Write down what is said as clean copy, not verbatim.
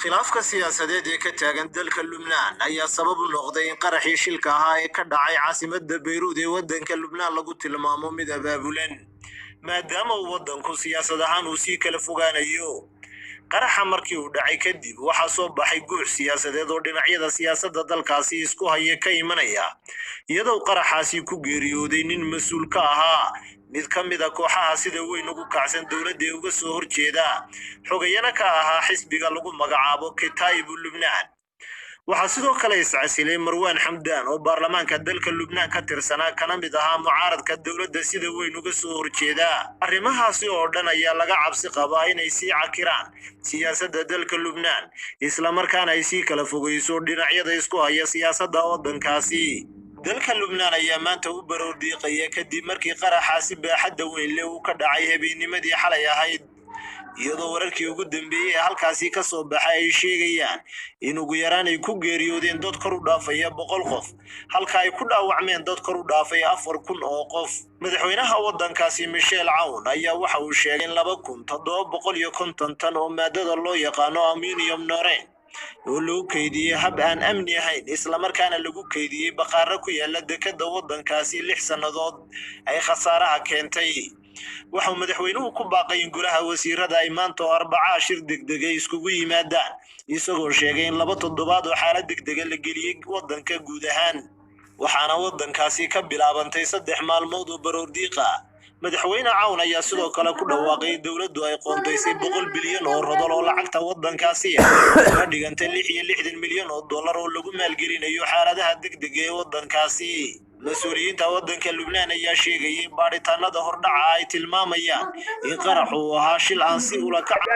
khilaafka siyaasadeed ee ka taagan dalka Lubnaan ayaa sabab u noqday in qaraxii shilka ahaa ee ka dhacay caasimadda Beirut ee waddanka Lubnaan lagu tilmaamo mid abaabulan maadaama uu waddanku siyaasad ahaan uu sii kala fogaanayo qaraxa markii uu dhacay kadib waxaa soo baxay guux siyaasadeed oo dhinacyada siyaasadda dalkaasi isku haya ka imanaya iyadoo qaraxaasi ku geeriyooday nin mas'uul ka ahaa mid ka mid ah kooxaha sida weyn ugu kacsan dowladda uga soo horjeeda xogayana ka ahaa xisbiga lagu magacaabo Kataib Lubnaan waxaa sidoo kale iscasilay Marwan Hamdan oo baarlamaanka dalka Lubnaan ka tirsanaa kana mid ahaa mucaaradka dowladda sida weyn uga soo horjeeda arrimahaasi oo dhan ayaa laga cabsi qabaa inay sii cakiraan siyaasadda dalka Lubnaan isla markaana ay sii kala fogeyso dhinacyada isku haya siyaasadda waddankaasi dalka Lubnaan ayaa maanta u baroordiiqaya kadib markii qaraxaasi baaxadda weyn leh uu ka dhacay habeennimadii xalay ahayd iyadoo wararkii ugu dambeeyay halkaasi ka soo baxay ay sheegayaan in ugu yaraan ay ku geeriyoodeen dad kor u dhaafaya 100 qof halka ay ku dhaawacmeen dad kor u dhaafay 4,000 oo qof madaxweynaha waddankaasi Michel Aoun ayaa waxa uu sheegay in 2,750 tan oo maadada loo yaqaano ammonium nitrate oo loo kaydiyay hab aan amni ahayn isla markaana lagu kaydiyay baqaaro ku yaala dekedda waddankaasi 6 sanadood ay khasaaraha keentay waxa madaxweynuhu ku baaqay in golaha wasiirada ay maanta Arbacaa shir degdeg ah iskugu yimaadaan isagoo sheegay in 2 toddobaad oo xaalad degdeg ah la geliyay waddanka guud ahaan waxaana waddankaasi ka bilaabantay 3 maalmood oo baroordiiqa madaxweyne Aoun ayaa sidoo kale ku dhawaaqay dawladdu ay qoondaysay 100 bilyan oo rodol oo lacagta waddankaasi ka dhigantay 66 milyan oo dollar oo lagu maalgelinayo xaaladaha degdeg ee waddankaasi مسؤولين تودن كلبنان يا شيء باريتانا ده هرد عايت الماما يا إن قرحوا هاشل أنسي ولا كعب